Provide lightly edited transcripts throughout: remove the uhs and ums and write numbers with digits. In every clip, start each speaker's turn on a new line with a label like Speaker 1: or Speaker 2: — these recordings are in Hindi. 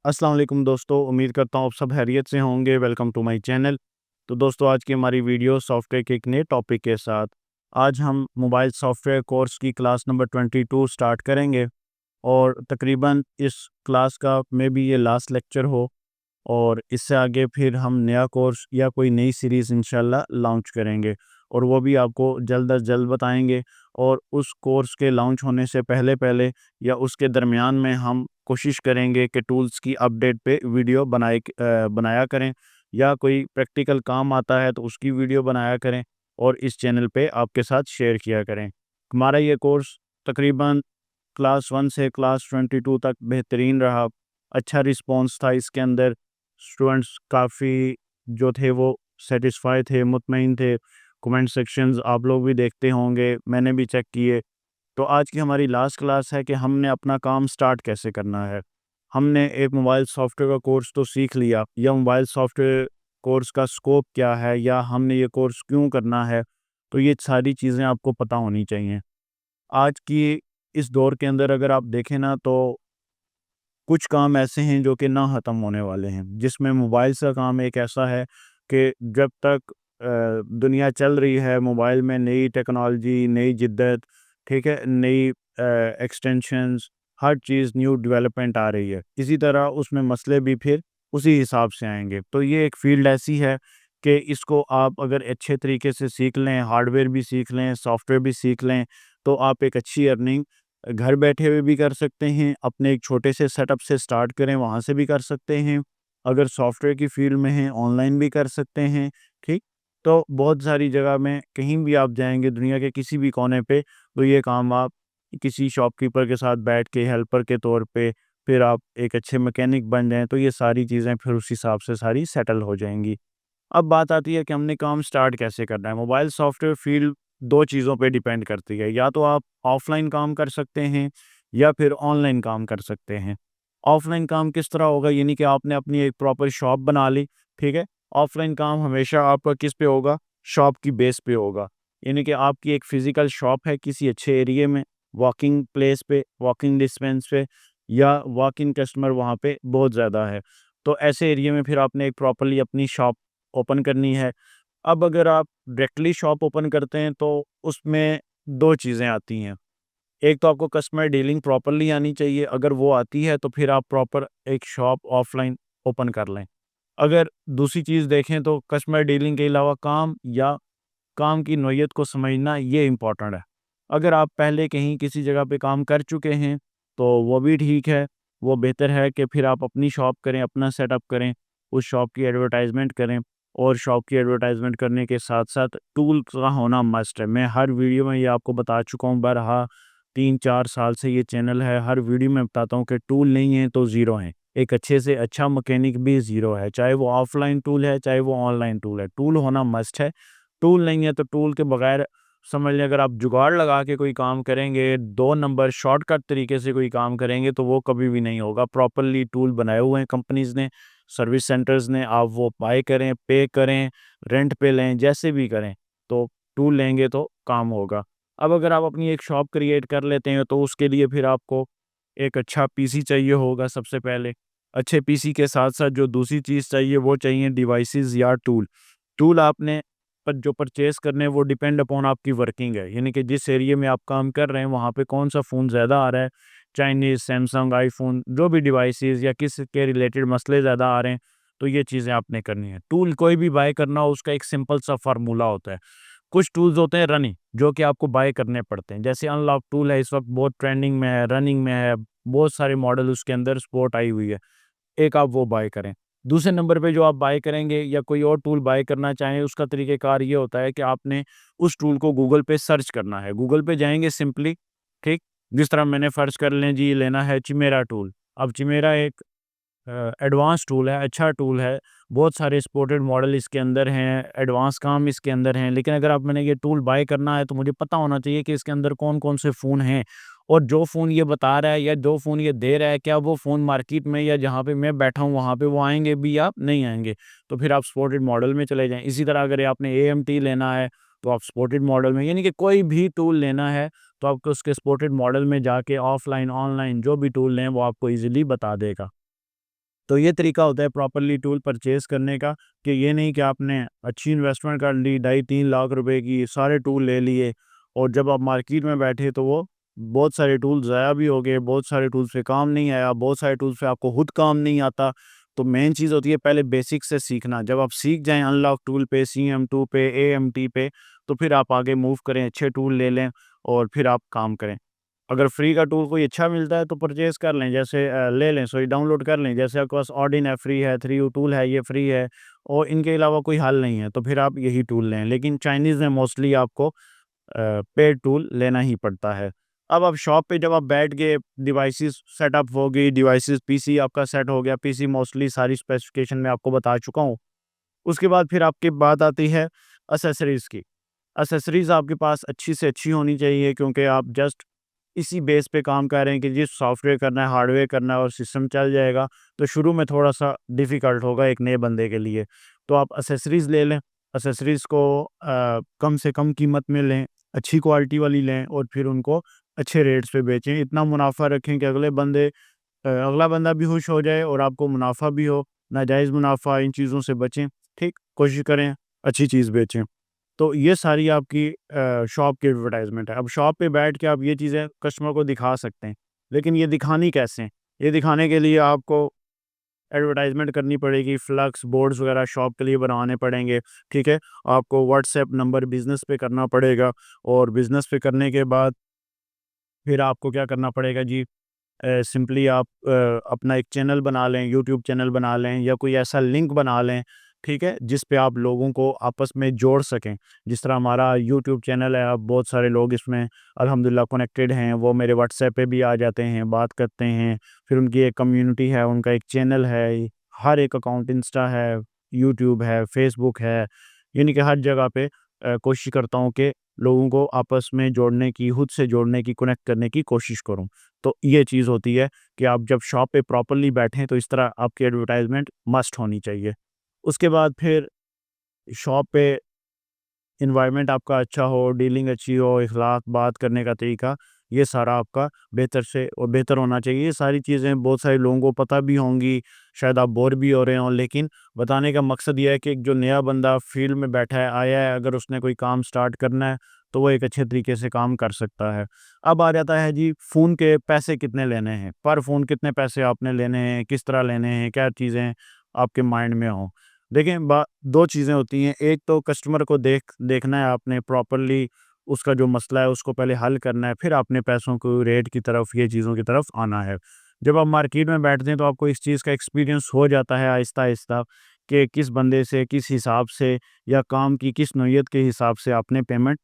Speaker 1: अस्सलाम वालेकुम दोस्तों, उम्मीद करता हूँ आप सब खैरियत से होंगे। Welcome to my channel. तो दोस्तों, आज की हमारी वीडियो सॉफ्टवेयर के एक नए टॉपिक के साथ। आज हम मोबाइल सॉफ्टवेयर कोर्स की क्लास नंबर 22 स्टार्ट करेंगे और तकरीबन इस क्लास का मे बी ये लास्ट लेक्चर हो और इससे आगे फिर हम नया कोर्स या कोई नई सीरीज़ इंशाल्लाह लॉन्च करेंगे और वो भी आपको जल्द अज़ जल्द बताएँगे। और उस कोर्स के लॉन्च होने से पहले या उसके दरमियान में हम कोशिश करेंगे कि टूल्स की अपडेट पे वीडियो बनाया करें, या कोई प्रैक्टिकल काम आता है तो उसकी वीडियो बनाया करें और इस चैनल पे आपके साथ शेयर किया करें। हमारा ये कोर्स तकरीबन क्लास 1 से क्लास 22 तक बेहतरीन रहा। अच्छा रिस्पॉन्स था इसके अंदर। स्टूडेंट्स काफ़ी जो थे वो सैटिस्फाई थे, मुतमईन थे। कमेंट सेक्शंस आप लोग भी देखते होंगे, मैंने भी चेक किए। तो आज की हमारी लास्ट क्लास है कि हमने अपना काम स्टार्ट कैसे करना है। हमने एक मोबाइल सॉफ्टवेयर का कोर्स तो सीख लिया, या मोबाइल सॉफ्टवेयर कोर्स का स्कोप क्या है, या हमने ये कोर्स क्यों करना है। तो ये सारी चीज़ें आपको पता होनी चाहिए। आज की इस दौर के अंदर अगर आप देखें ना, तो कुछ काम ऐसे हैं जो कि ना ख़त्म होने वाले हैं, जिसमें मोबाइल का काम एक ऐसा है कि जब तक दुनिया चल रही है, मोबाइल में नई टेक्नोलॉजी, नई जिद्दत, ठीक है, नई एक्सटेंशंस, हर चीज़ न्यू डेवलपमेंट आ रही है। इसी तरह उसमें मसले भी फिर उसी हिसाब से आएँगे। तो ये एक फ़ील्ड ऐसी है कि इसको आप अगर अच्छे तरीके से सीख लें, हार्डवेयर भी सीख लें, सॉफ्टवेयर भी सीख लें, तो आप एक अच्छी अर्निंग घर बैठे हुए भी कर सकते हैं। अपने एक छोटे से सेटअप से स्टार्ट करें, वहाँ से भी कर सकते हैं। अगर सॉफ्टवेयर की फ़ील्ड में हैं, ऑनलाइन भी कर सकते हैं, ठीक? तो बहुत सारी जगह में कहीं भी आप जाएँगे दुनिया के किसी भी कोने पे, तो ये काम आप किसी शॉपकीपर के साथ बैठ के हेल्पर के तौर पे, फिर आप एक अच्छे मैकेनिक बन जाएँ, तो ये सारी चीज़ें फिर उस हिसाब से सारी सेटल हो जाएँगी। अब बात आती है कि हमने काम स्टार्ट कैसे करना है। मोबाइल सॉफ्टवेयर फ़ील्ड 2 चीज़ों पे डिपेंड करती है। या तो आप ऑफ़लाइन काम कर सकते हैं, या फिर ऑनलाइन काम कर सकते हैं। ऑफ़लाइन काम किस तरह होगा, यानी कि आपने अपनी एक प्रॉपर शॉप बना ली, ठीक है? ऑफ़लाइन काम हमेशा आपका किस पे होगा? शॉप की बेस पे होगा। यानी कि आपकी एक फ़िज़िकल शॉप है किसी अच्छे एरिया में, वॉकिंग प्लेस पे, वॉकिंग डिस्टेंस पे, या वॉक इन कस्टमर वहाँ पे बहुत ज़्यादा है। तो ऐसे एरिया में फिर आपने एक प्रॉपर्ली अपनी शॉप ओपन करनी है। अब अगर आप डायरेक्टली शॉप ओपन करते हैं तो उसमें 2 चीज़ें आती हैं। एक तो आपको कस्टमर डीलिंग प्रॉपर्ली आनी चाहिए, अगर वो आती है तो फिर आप प्रॉपर एक शॉप ऑफ़लाइन ओपन कर लें। अगर दूसरी चीज़ देखें तो कस्टमर डीलिंग के अलावा काम, या काम की नौइयत को समझना, ये इम्पोर्टेंट है। अगर आप पहले कहीं किसी जगह पे काम कर चुके हैं, तो वो भी ठीक है। वो बेहतर है कि फिर आप अपनी शॉप करें, अपना सेटअप करें, उस शॉप की एडवर्टाइज़मेंट करें, और शॉप की एडवर्टाइज़मेंट करने के साथ-साथ टूल का होना मस्ट है। मैं हर वीडियो में ये आपको बता चुका हूँ बरहा, 3-4 साल से ये चैनल है, हर वीडियो में बताता हूँ कि टूल नहीं है तो ज़ीरो हैं। एक अच्छे से अच्छा मैकेनिक भी ज़ीरो है, चाहे वो ऑफ़लाइन टूल है, चाहे वो ऑनलाइन टूल है। टूल होना मस्ट है। टूल नहीं है तो टूल के बगैर समझ लें, अगर आप जुगाड़ लगा के कोई काम करेंगे, 2 नंबर शॉर्टकट तरीके से कोई काम करेंगे, तो वो कभी भी नहीं होगा। प्रॉपर्ली टूल बनाए हुए हैं कंपनीज़ ने, सर्विस सेंटर्स ने, आप वो बाय करें, पे करें, रेंट पे लें, जैसे भी करें, तो टूल लेंगे तो काम होगा। अब अगर आप अपनी एक शॉप क्रिएट कर लेते हैं, तो उसके लिए फिर आपको एक अच्छा पीसी चाहिए होगा सबसे पहले। अच्छे पीसी के साथ-साथ जो दूसरी चीज़ चाहिए, वो चाहिए डिवाइसेज़ या टूल। टूल आपने पर जो परचेज़ करने हैं वो डिपेंड अपॉन आपकी वर्किंग है। यानी कि जिस एरिया में आप काम कर रहे हैं वहाँ पे कौन-सा फ़ोन ज़्यादा आ रहा है, चाइनीज़, सैमसंग, आईफ़ोन, जो भी डिवाइसेज़ या किस के रिलेटेड मसले ज़्यादा आ रहे हैं, तो ये चीज़ें आपने करनी है। टूल कोई भी बाय करना हो, उसका एक सिंपल सा फ़ॉर्मूला होता है। कुछ टूल्स होते हैं रनिंग, जो कि आपको बाय करने पड़ते हैं। जैसे अनलॉक टूल है, इस वक़्त बहुत ट्रेंडिंग में है, रनिंग में है, बहुत सारे मॉडल उसके अंदर सपोर्ट आई हुई है। एक आप वो बाय करें। दूसरे नंबर पे जो आप बाय करेंगे या कोई और टूल बाय करना चाहें, उसका तरीक़ेकार ये होता है कि आपने उस टूल को गूगल पे सर्च करना है। गूगल पे जाएँगे सिंपली, ठीक? जिस तरह मैंने फ़र्ज़ कर लें जी, लेना है चिमेरा टूल। अब चिमेरा एक एडवांस टूल है, अच्छा टूल है, बहुत सारे सपोर्टेड मॉडल इसके अंदर हैं, एडवांस काम इसके अंदर हैं। लेकिन अगर आप मैंने ये टूल बाय करना है, तो मुझे पता होना चाहिए कि इसके अंदर कौन-कौन से फ़ोन हैं, और जो फ़ोन ये बता रहा है या जो फ़ोन ये दे रहा है, क्या वो फ़ोन मार्केट में या जहाँ पे मैं बैठा हूँ वहाँ पे वो आएँगे भी या नहीं आएँगे। तो फिर आप सपोर्टेड मॉडल में चले जाएँ। इसी तरह अगर आपने एएमटी लेना है, तो आप सपोर्टेड मॉडल में, यानी कि कोई भी टूल लेना है, तो आपको उसके सपोर्टेड मॉडल में जाके ऑफ़लाइन, ऑनलाइन जो भी टूल लें, वो आपको ईज़िली बता देगा। तो ये तरीका होता है प्रॉपरली टूल परचेज़ करने का, कि ये नहीं कि आपने अच्छी इन्वेस्टमेंट कर ली, 2.5-3 लाख रुपए की, सारे टूल ले लिए और जब आप मार्केट में बैठे तो वो बहुत सारे टूल ज़ाया भी हो गए, बहुत सारे टूल्स पे काम नहीं आया, बहुत सारे टूल्स पे आपको खुद काम नहीं आता। तो मेन चीज़ होती है पहले बेसिक से सीखना। जब आप सीख जाएँ अनलॉक टूल पे, सीएम2 पे, एएमटी पे, तो फिर आप आगे मूव करें, अच्छे टूल ले लें और फिर आप काम करें। अगर फ्री का टूल कोई अच्छा मिलता है तो परचेज़ कर लें, जैसे ले लें, सॉरी डाउनलोड कर लें। जैसे आपके पास ऑडिन है, फ्री है, 3U टूल है, ये फ्री है और इनके अलावा कोई हल नहीं है, तो फिर आप यही टूल लें। लेकिन चाइनीज़ में मोस्टली आपको पेड टूल लेना ही पड़ता है। अब आप शॉप पे जब आप बैठ गए, डिवाइसेस सेटअप हो गई, डिवाइसेस पीसी आपका सेट हो गया, पीसी मोस्टली सारी स्पेसिफ़िकेशन मैं आपको बता चुका हूँ। उसके बाद फिर आपकी बात आती है एक्सेसरीज़ की। एक्सेसरीज़ आपके पास अच्छी से अच्छी होनी चाहिए, क्योंकि आप जस्ट इसी बेस पे काम कर रहे हैं कि जी सॉफ्टवेयर करना है, हार्डवेयर करना है और सिस्टम चल जाएगा, तो शुरू में थोड़ा-सा डिफ़िकल्ट होगा एक नए बंदे के लिए। तो आप एक्सेसरीज़ ले लें, एक्सेसरीज़ को कम से कम कीमत में लें, अच्छी क्वालिटी वाली लें और फिर उनको अच्छे रेट्स पे बेचें। इतना मुनाफ़ा रखें कि अगला बंदा भी खुश हो जाए और आपको मुनाफ़ा भी हो। नाजायज़ मुनाफ़ा, इन चीज़ों से बचें, ठीक? कोशिश करें अच्छी चीज़ बेचें। तो ये सारी आपकी शॉप की एडवर्टाइज़मेंट है। अब शॉप पे बैठ के आप ये चीज़ें कस्टमर को दिखा सकते हैं, लेकिन ये दिखानी कैसे है? ये दिखाने के लिए आपको एडवर्टाइज़मेंट करनी पड़ेगी, फ्लक्स बोर्ड्स वगैरह शॉप के लिए बनवाने पड़ेंगे, ठीक है? आपको व्हाट्सएप नंबर बिज़नेस पे करना पड़ेगा और बिज़नेस पे करने के बाद फिर आपको क्या करना पड़ेगा जी, सिंपली आप अपना एक चैनल बना लें, यूट्यूब चैनल बना लें या कोई ऐसा लिंक बना लें, ठीक है? जिस पे आप लोगों को आपस में जोड़ सकें। जिस तरह हमारा यूट्यूब चैनल है, अब बहुत सारे लोग इसमें अल्हम्दुलिल्लाह कनेक्टेड हैं, वो मेरे व्हाट्सएप पे भी आ जाते हैं, बात करते हैं। फिर उनकी एक कम्युनिटी है, उनका एक चैनल है, हर एक अकाउंट इंस्टा है, यूट्यूब है, फेसबुक है, यानी कि हर जगह पे कोशिश करता हूँ कि लोगों को आपस में जोड़ने की, खुद से जोड़ने की, कनेक्ट करने की कोशिश करूँ। तो ये चीज़ होती है कि आप जब शॉप पे प्रॉपर्ली बैठें तो इस तरह आपकी एडवर्टाइज़मेंट मस्ट होनी चाहिए। उसके बाद फिर शॉप पे एनवायरनमेंट आपका अच्छा हो, डीलिंग अच्छी हो, इखलाक, बात करने का तरीका, ये सारा आपका बेहतर से और बेहतर होना चाहिए। ये सारी चीज़ें बहुत सारे लोगों को पता भी होंगी, शायद आप बोर भी हो रहे हों, लेकिन बताने का मकसद ये है कि जो नया बंदा फील्ड में बैठा है, आया है, अगर उसने कोई काम स्टार्ट करना है, तो वो एक अच्छे तरीके से काम कर सकता है। अब आ जाता है जी फ़ोन के पैसे कितने लेने हैं, पर फ़ोन कितने पैसे आपने लेने हैं, किस तरह लेने हैं, क्या चीज़ें आपके माइंड में हों। देखें, बा 2 चीज़ें होती हैं, एक तो कस्टमर को देखना है आपने प्रॉपर्ली, उसका जो मसला है उसको पहले हल करना है, फिर अपने पैसों को रेट की तरफ, ये चीज़ों की तरफ आना है। जब आप मार्केट में बैठते हैं तो आपको इस चीज़ का एक्सपीरियंस हो जाता है आहिस्ता-आहिस्ता कि किस बंदे से, किस हिसाब से या काम की किस नौइयत के हिसाब से आपने पेमेंट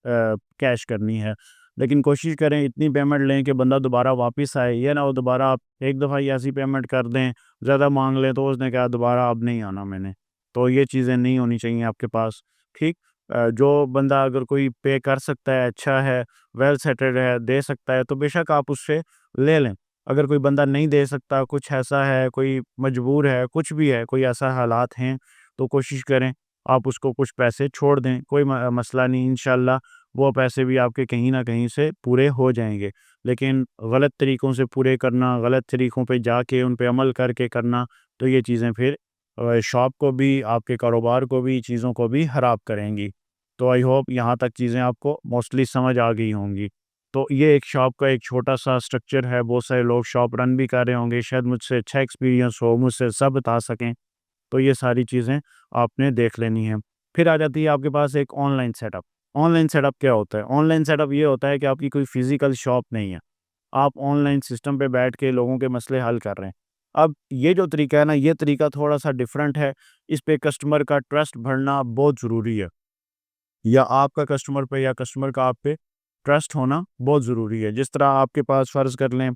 Speaker 1: कैश करनी है। लेकिन कोशिश करें इतनी पेमेंट लें कि बंदा दोबारा वापस आए, ये ना हो दोबारा आप एक दफ़ा ही ऐसी पेमेंट कर दें, ज़्यादा माँग लें तो उसने कहा दोबारा अब नहीं आना मैंने। तो ये चीज़ें नहीं होनी चाहिए आपके पास, ठीक? जो बंदा अगर कोई पे कर सकता है, अच्छा है, वेल सेटल्ड है, दे सकता है तो बेशक आप उससे ले लें। अगर कोई बंदा नहीं दे सकता, कुछ ऐसा है, कोई मजबूर है, कुछ भी है, कोई ऐसा हालात हैं, तो कोशिश करें आप उसको कुछ पैसे छोड़ दें, कोई मसला नहीं, इंशाअल्लाह वो पैसे भी आपके कहीं न कहीं से पूरे हो जाएँगे। लेकिन गलत तरीकों से पूरे करना, गलत तरीकों पे जाके उन पे अमल करके करना, तो ये चीज़ें फिर शॉप को भी, आपके कारोबार को भी, चीज़ों को भी खराब करेंगी। तो आई होप यहाँ तक चीज़ें आपको मोस्टली समझ आ गई होंगी। तो ये एक शॉप का एक छोटा-सा स्ट्रक्चर है, बहुत सारे लोग शॉप रन भी कर रहे होंगे, शायद मुझसे अच्छा एक्सपीरियंस हो, मुझसे सब बता सकें। तो ये सारी चीज़ें आपने देख लेनी है। फिर आ जाती है आपके पास एक ऑनलाइन सेटअप। ऑनलाइन सेटअप क्या होता है? ऑनलाइन सेटअप ये होता है कि आपकी कोई फ़िज़िकल शॉप नहीं है। आप ऑनलाइन सिस्टम पे बैठ के लोगों के मसले हल कर रहे हैं। अब ये जो तरीका है ना, ये तरीका थोड़ा-सा डिफ़रेंट है। इस पे कस्टमर का ट्रस्ट बढ़ना बहुत ज़रूरी है। या आपका कस्टमर पे या कस्टमर का आप पे ट्रस्ट होना बहुत ज़रूरी है। जिस तरह आपके पास फ़र्ज़ कर लें,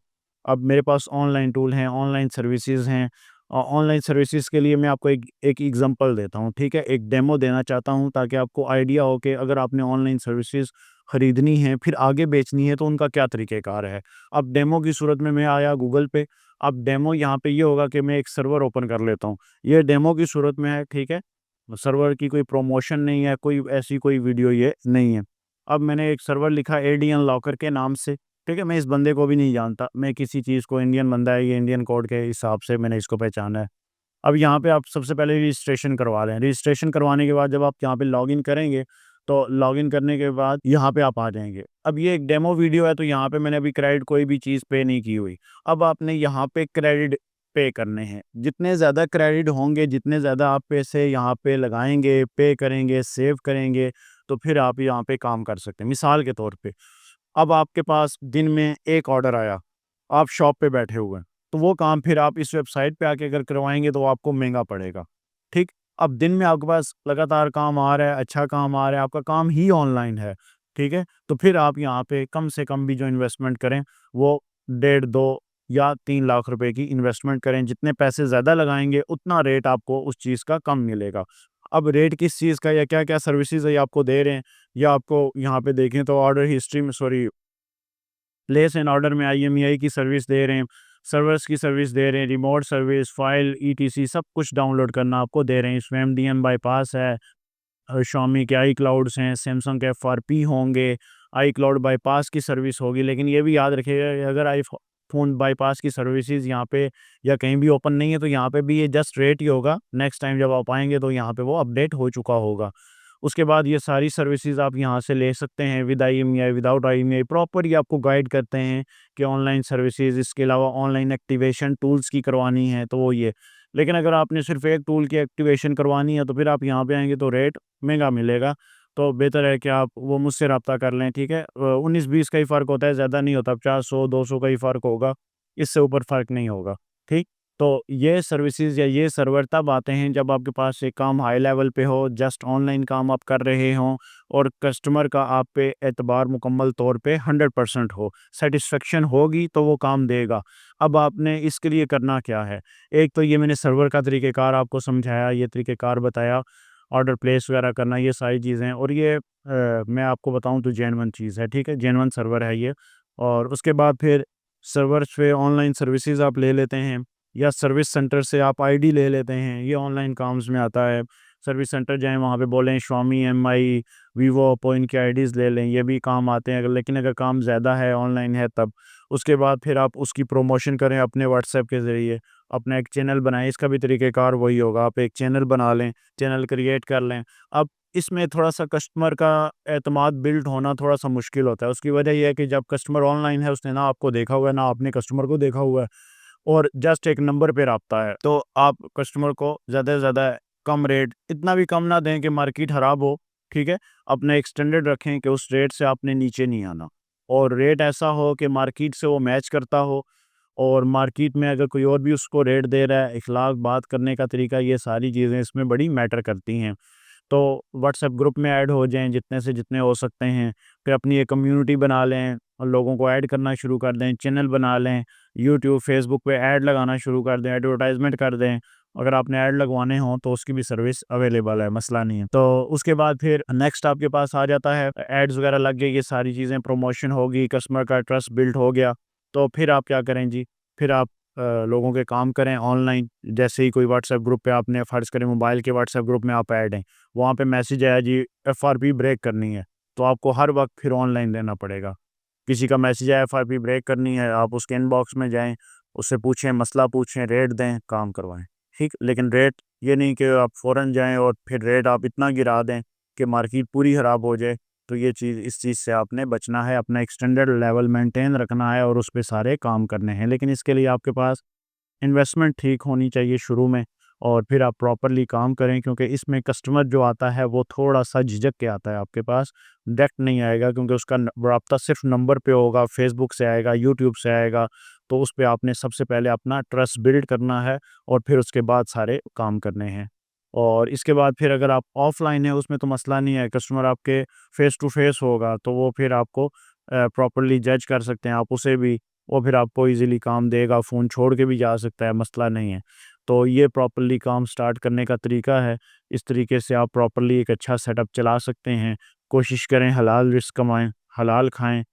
Speaker 1: अब मेरे पास ऑनलाइन टूल हैं, ऑनलाइन सर्विसेज़ हैं। ऑनलाइन सर्विसेज़ के लिए मैं आपको एक एक एग्ज़ाम्पल देता हूँ, ठीक है? एक डेमो देना चाहता हूँ ताकि आपको आइडिया हो कि अगर आपने ऑनलाइन सर्विसेज़ खरीदनी है, फिर आगे बेचनी है तो उनका क्या तरीक़ेकार है। अब डेमो की सूरत में मैं आया गूगल पे, अब डेमो यहाँ पे ये होगा कि मैं एक सर्वर ओपन कर लेता हूँ। ये डेमो की सूरत में है, ठीक है? सर्वर की कोई प्रमोशन नहीं है, कोई ऐसी कोई वीडियो ये नहीं है। अब मैंने एक सर्वर लिखा एडीएन लॉकर के नाम से, ठीक है, मैं इस बंदे को भी नहीं जानता, मैं किसी चीज़ को इंडियन बंदा है, ये इंडियन कोड के हिसाब से मैंने इसको पहचाना है। अब यहाँ पे आप सबसे पहले रजिस्ट्रेशन करवा लें। रजिस्ट्रेशन करवाने के बाद जब आप यहाँ पे लॉगिन करेंगे, तो लॉगिन करने के बाद यहाँ पे आप आ जाएँगे। अब ये एक डेमो वीडियो है, तो यहाँ पे मैंने अभी क्रेडिट कोई भी चीज़ पे नहीं की हुई। अब आपने यहाँ पे क्रेडिट पे करने हैं। जितने ज़्यादा क्रेडिट होंगे, जितने ज़्यादा आप पैसे यहाँ पे लगाएँगे, पे करेंगे, सेव करेंगे, तो फिर आप यहाँ पे काम कर सकते हैं। मिसाल के तौर पे, अब आपके पास दिन में 1 ऑर्डर आया, आप शॉप पे बैठे हुए हैं, तो वो काम फिर आप इस वेबसाइट पे आके अगर करवाएँगे तो आपको महँगा पड़ेगा, ठीक? अब दिन में आपके पास लगातार काम आ रहा है, अच्छा काम आ रहा है, आपका काम ही ऑनलाइन है, ठीक है? तो फिर आप यहाँ पे कम से कम भी जो इन्वेस्टमेंट करें, वो डेढ़ 2 या 3 लाख रुपए की इन्वेस्टमेंट करें। जितने पैसे ज़्यादा लगाएँगे, उतना रेट आपको उस चीज़ का कम मिलेगा। अब रेट किस चीज़ का या क्या-क्या सर्विसेज़ ये आपको दे रहे हैं, या आपको यहाँ पे देखें तो ऑर्डर हिस्ट्री में सॉरी प्लेस एंड ऑर्डर में IMEI की सर्विस दे रहे हैं, सर्वर्स की सर्विस दे रहे हैं, रिमोट सर्विस, फाइल, ETC सब कुछ डाउनलोड करना आपको दे रहे हैं। इसमें MDM बाईपास है, Xiaomi के iClouds हैं, सैमसंग के FRP होंगे, iCloud बाईपास की सर्विस होगी। लेकिन ये भी याद रखिएगा कि अगर फ़ोन बाईपास की सर्विसेज़ यहाँ पे या कहीं भी ओपन नहीं है, तो यहाँ पे भी ये जस्ट रेट ही होगा। नेक्स्ट टाइम जब आप आएँगे तो यहाँ पे वो अपडेट हो चुका होगा। उसके बाद ये सारी सर्विसेज़ आप यहाँ से ले सकते हैं, with IMEI, without IMEI, proper ये आपको गाइड करते हैं कि ऑनलाइन सर्विसेज़, इसके अलावा ऑनलाइन एक्टिवेशन टूल्स की करवानी है तो वो ये। लेकिन अगर आपने सिर्फ़ एक टूल की एक्टिवेशन करवानी है, तो फिर आप यहाँ पे आएँगे तो रेट महँगा मिलेगा। तो बेहतर है कि आप वो मुझसे राब्ता कर लें, ठीक है? 19-20 का ही फ़र्क होता है, ज़्यादा नहीं होता, 50-100-200 का ही फ़र्क होगा, इससे ऊपर फ़र्क नहीं होगा, ठीक? तो ये सर्विसेज़ या ये सर्वर तब आते हैं जब आपके पास एक काम हाई लेवल पे हो, जस्ट ऑनलाइन काम आप कर रहे हों और कस्टमर का आप पे एतबार मुकम्मल तौर पे 100% हो। सैटिस्फैक्शन होगी तो वो काम देगा। अब आपने इसके लिए करना क्या है? एक तो ये मैंने सर्वर का तरीक़ेकार आपको समझाया, ये तरीक़ेकार बताया, ऑर्डर प्लेस वगैरह करना, ये सारी चीज़ें, और ये मैं आपको बताऊँ तो जेन्युइन चीज़ है, ठीक है? जेन्युइन सर्वर है ये। और उसके बाद फिर सर्वर्स पे ऑनलाइन सर्विसेज़ आप ले लेते हैं, या सर्विस सेंटर से आप आईडी ले लेते हैं, ये ऑनलाइन काम्स में आता है। सर्विस सेंटर जाएँ, वहाँ पे बोलें Xiaomi, MI, Vivo, Oppo इनकी आईडीज़ ले लें, ये भी काम आते हैं। लेकिन अगर काम ज़्यादा है, ऑनलाइन है तब। उसके बाद फिर आप उसकी प्रमोशन करें अपने व्हाट्सएप के ज़रिए, अपना एक चैनल बनाएँ, इसका भी तरीक़ेकार वही होगा। आप एक चैनल बना लें, चैनल क्रिएट कर लें। अब इसमें थोड़ा-सा कस्टमर का एतमाद बिल्ड होना थोड़ा-सा मुश्किल होता है। उसकी वजह ये है कि जब कस्टमर ऑनलाइन है, उसने ना आपको देखा हुआ है, ना आपने कस्टमर को देखा हुआ है, और जस्ट एक नंबर पे राब्ता है। तो आप कस्टमर को ज़्यादा से ज़्यादा कम रेट, इतना भी कम ना दें कि मार्केट ख़राब हो, ठीक है? अपना एक स्टैंडर्ड रखें कि उस रेट से आपने नीचे नहीं आना, और रेट ऐसा हो कि मार्केट से वो मैच करता हो, और मार्केट में अगर कोई और भी उसको रेट दे रहा है, इखलाक बात करने का तरीका, ये सारी चीज़ें इसमें बड़ी मैटर करती हैं। तो व्हाट्सएप ग्रुप में ऐड हो जाएँ जितने से जितने हो सकते हैं। फिर अपनी एक कम्युनिटी बना लें और लोगों को ऐड करना शुरू कर दें, चैनल बना लें, यूट्यूब, फेसबुक पे ऐड लगाना शुरू कर दें, एडवर्टाइज़मेंट कर दें। अगर आपने ऐड लगवाने हों तो उसकी भी सर्विस अवेलेबल है, मसला नहीं है। तो उसके बाद फिर नेक्स्ट आपके पास आ जाता है, एड्स वगैरह लग गई, ये सारी चीज़ें, प्रमोशन होगी, कस्टमर का ट्रस्ट बिल्ड हो गया, तो फिर आप क्या करें जी, फिर आप लोगों के काम करें ऑनलाइन। जैसे ही कोई व्हाट्सएप ग्रुप पे आपने फ़र्ज़ करें मोबाइल के व्हाट्सएप ग्रुप में आप ऐड हैं, वहाँ पे मैसेज आया जी FRP ब्रेक करनी है, तो आपको हर वक़्त फिर ऑनलाइन रहना पड़ेगा। किसी का मैसेज आया FRP ब्रेक करनी है, आप उसके इनबॉक्स में जाएँ, उससे पूछें, मसला पूछें, रेट दें, काम करवाएँ, ठीक? लेकिन रेट ये नहीं कि आप फ़ौरन जाएँ और फिर रेट आप इतना गिरा दें कि मार्केट पूरी ख़राब हो जाए। तो ये चीज़, इस चीज़ से आपने बचना है, अपना एक स्टैंडर्ड लेवल मेंटेन रखना है और उस पे सारे काम करने हैं। लेकिन इसके लिए आपके पास इन्वेस्टमेंट ठीक होनी चाहिए शुरू में, और फिर आप प्रॉपरली काम करें, क्योंकि इसमें कस्टमर जो आता है वो थोड़ा-सा झिझक के आता है आपके पास, डायरेक्ट नहीं आएगा, क्योंकि उसका राब्ता सिर्फ़ नंबर पे होगा, फ़ेसबुक से आएगा, यूट्यूब से आएगा। तो उस पे आपने सबसे पहले अपना ट्रस्ट बिल्ड करना है, और फिर उसके बाद सारे काम करने हैं। और इसके बाद फिर अगर आप ऑफ़लाइन हैं, उसमें तो मसला नहीं है, कस्टमर आपके फ़ेस टू फ़ेस होगा, तो वो फिर आपको प्रॉपरली जज कर सकते हैं आप उसे भी, वो फिर आपको ईज़िली काम देगा, फ़ोन छोड़ के भी जा सकता है, मसला नहीं है। तो ये प्रॉपरली काम स्टार्ट करने का तरीका है। इस तरीके से आप प्रॉपरली एक अच्छा सेटअप चला सकते हैं। कोशिश करें हलाल रिज़्क कमाएँ, हलाल खाएँ,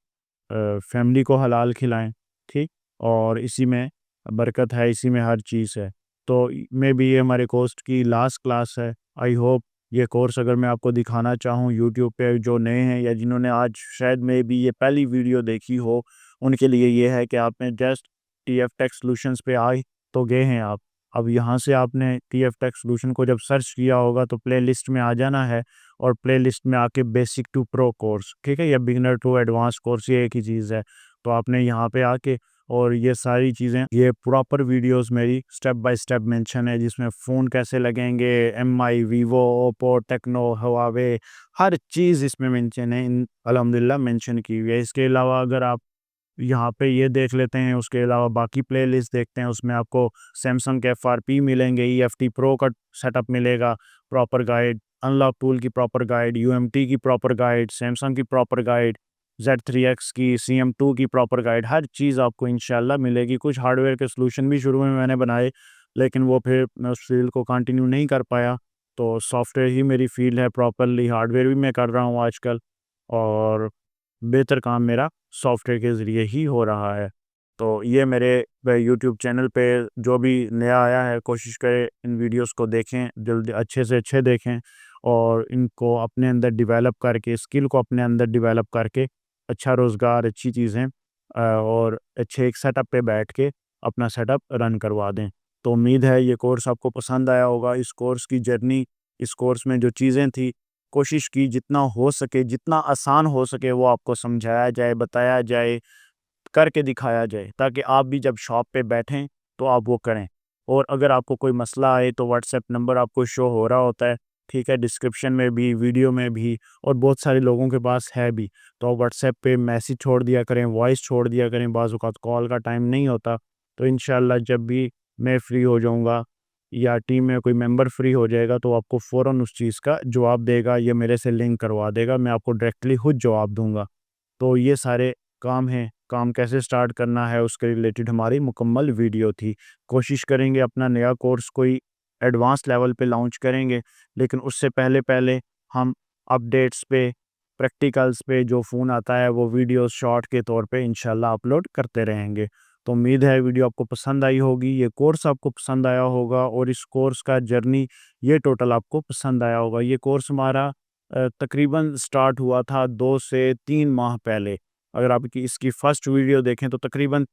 Speaker 1: फैमिली को हलाल खिलाएँ, ठीक? और इसी में बरकत है, इसी में हर चीज़ है। तो मे बी ये हमारे कोर्स की लास्ट क्लास है। आई होप ये कोर्स अगर मैं आपको दिखाना चाहूँ यूट्यूब पे, जो नए हैं या जिन्होंने आज शायद मे बी ये पहली वीडियो देखी हो, उनके लिए ये है कि आपने जस्ट TF टेक सॉल्यूशंस पे आ तो गए हैं आप। अब यहाँ से आपने TF टेक सॉल्यूशन को जब सर्च किया होगा तो प्लेलिस्ट में आ जाना है, और प्लेलिस्ट में आके बेसिक टू प्रो कोर्स, ठीक है, या बिगिनर टू एडवांस कोर्स, ये एक ही चीज़ है। तो आपने यहाँ पे आके, और ये सारी चीज़ें, ये प्रॉपर वीडियोस मेरी स्टेप बाय स्टेप मेंशन है, जिसमें फ़ोन कैसे लगेंगे, MI, Vivo, Oppo, Tecno, Huawei, हर चीज़ इसमें मेंशन है, इन अल्हम्दुलिल्लाह मेंशन की हुई है। इसके अलावा अगर आप यहाँ पे ये देख लेते हैं, उसके अलावा बाकी प्लेलिस्ट देखते हैं, उसमें आपको सैमसंग के FRP मिलेंगे, EFT प्रो का सेटअप मिलेगा, प्रॉपर गाइड, अनलॉक टूल की प्रॉपर गाइड, UMT की प्रॉपर गाइड, सैमसंग की प्रॉपर गाइड, Z3X की, CM2 की प्रॉपर गाइड, हर चीज़ आपको इंशाल्लाह मिलेगी। कुछ हार्डवेयर के सॉल्यूशन भी शुरू में मैंने बनाए, लेकिन वो फिर मैं उस फील्ड को कंटिन्यू नहीं कर पाया। तो सॉफ्टवेयर ही मेरी फील्ड है प्रॉपरली, हार्डवेयर भी मैं कर रहा हूँ आजकल, और बेहतर काम मेरा सॉफ्टवेयर के ज़रिए ही हो रहा है। तो ये मेरे यूट्यूब चैनल पे जो भी नया आया है, कोशिश करें इन वीडियोस को देखें, जल्दी अच्छे से अच्छे देखें, और इनको अपने अंदर डेवलप करके, स्किल को अपने अंदर डेवलप करके अच्छा रोज़गार, अच्छी चीज़ें और अच्छे एक सेटअप पे बैठ के अपना सेटअप रन करवा दें। तो उम्मीद है ये कोर्स आपको पसंद आया होगा। इस कोर्स की जर्नी, इस कोर्स में जो चीज़ें थी, कोशिश की जितना हो सके, जितना आसान हो सके वो आपको समझाया जाए, बताया जाए, करके दिखाया जाए, ताकि आप भी जब शॉप पे बैठें तो आप वो करें। और अगर आपको कोई मसला आए तो व्हाट्सएप नंबर आपको शो हो रहा होता है, ठीक है, डिस्क्रिप्शन में भी, वीडियो में भी, और बहुत सारे लोगों के पास है भी। तो आप व्हाट्सएप पे मैसेज छोड़ दिया करें, वॉइस छोड़ दिया करें, बाज़ औक़ात कॉल का टाइम नहीं होता। तो इंशाअल्लाह जब भी मैं फ्री हो जाऊँगा या टीम में कोई मेंबर फ्री हो जाएगा तो आपको फ़ौरन उस चीज़ का जवाब देगा, या मेरे से लिंक करवा देगा, मैं आपको डायरेक्टली खुद जवाब दूँगा। तो ये सारे काम हैं, काम कैसे स्टार्ट करना है उसके रिलेटेड हमारी मुकम्मल वीडियो थी। कोशिश करेंगे अपना नया कोर्स कोई एडवांस लेवल पे लॉन्च करेंगे, लेकिन उससे पहले हम अपडेट्स पे, प्रैक्टिकल्स पे जो फ़ोन आता है वो वीडियोस शॉर्ट के तौर पे इंशाल्लाह अपलोड करते रहेंगे। तो उम्मीद है वीडियो आपको पसंद आई होगी, ये कोर्स आपको पसंद आया होगा, और इस कोर्स का जर्नी ये टोटल आपको पसंद आया होगा। ये कोर्स हमारा तकरीबन स्टार्ट हुआ था 2 से 3 माह पहले। अगर आप इसकी फर्स्ट वीडियो देखें तो तकरीबन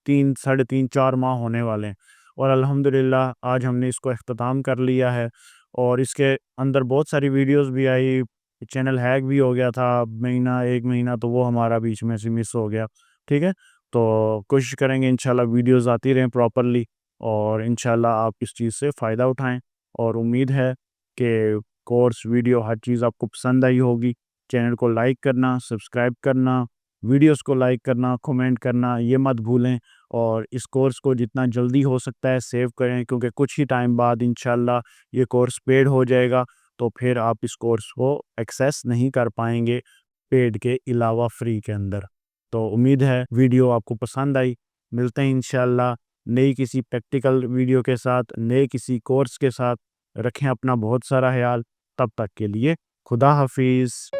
Speaker 1: 3, साढ़े 3, 4 माह होने वाले हैं, और अल्हम्दुलिल्लाह आज हमने इसको इख्तिताम कर लिया है। और इसके अंदर बहुत सारी वीडियोस भी आई, चैनल हैक भी हो गया था महीना, 1 महीना, तो वो हमारा बीच में से मिस हो गया, ठीक है? तो कोशिश करेंगे इंशाल्लाह वीडियोस आती रहें प्रॉपरली, और इंशाल्लाह आप इस चीज़ से फ़ायदा उठाएँ, और उम्मीद है कि कोर्स, वीडियो, हर चीज़ आपको पसंद आई होगी। चैनल को लाइक करना, सब्सक्राइब करना, वीडियोस को लाइक करना, कमेंट करना ये मत भूलें, और इस कोर्स को जितना जल्दी हो सकता है सेव करें, क्योंकि कुछ ही टाइम बाद इंशाल्लाह ये कोर्स पेड हो जाएगा, तो फिर आप इस कोर्स को एक्सेस नहीं कर पाएँगे पेड के अलावा फ्री के अंदर। तो उम्मीद है वीडियो आपको पसंद आई। मिलते हैं इंशाल्लाह नई किसी प्रैक्टिकल वीडियो के साथ, नए किसी कोर्स के साथ। रखें अपना बहुत सारा ख़याल। तब तक के लिए खुदा हाफ़िज़।